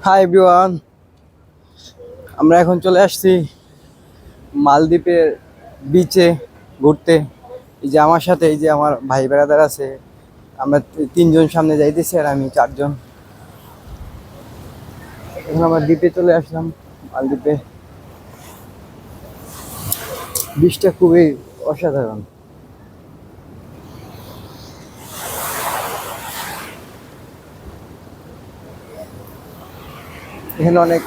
Hi everyone, আমরা এখন চলে আসছি মালদ্বীপের বিচে ঘুরতে। এই যে আমার সাথে এই যে আমার ভাই বেড়াদার আছে, আমরা তিনজন সামনে যাইতেছি আর আমি চারজন। এখন আমরা দ্বীপে চলে আসলাম, মালদ্বীপে। বিচটা খুবই অসাধারণ। এখানে অনেক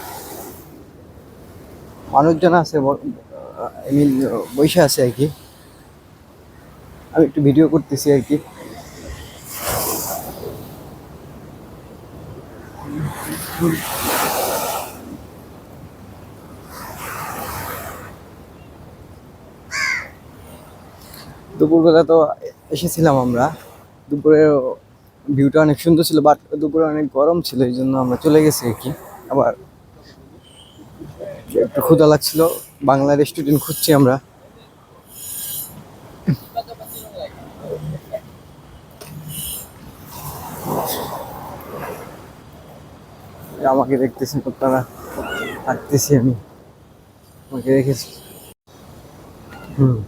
মানুষজন আছে, আই মিন বসে আছে আর কি। আমি একটু ভিডিও করতেছি আর কি। দুপুরবেলা তো এসেছিলাম আমরা, দুপুরে ভিউটা অনেক সুন্দর ছিল, বাট দুপুরে অনেক গরম ছিল, এই জন্য আমরা চলে গেছি আর কি। আবার একটু ক্ষুধা লাগছিল, বাংলা রেস্টুরেন্ট খুঁজছি আমরা। আমাকে দেখতেছেন আপনারা, হাঁটতেছি আমি, আমাকে রেখেছি। হুম,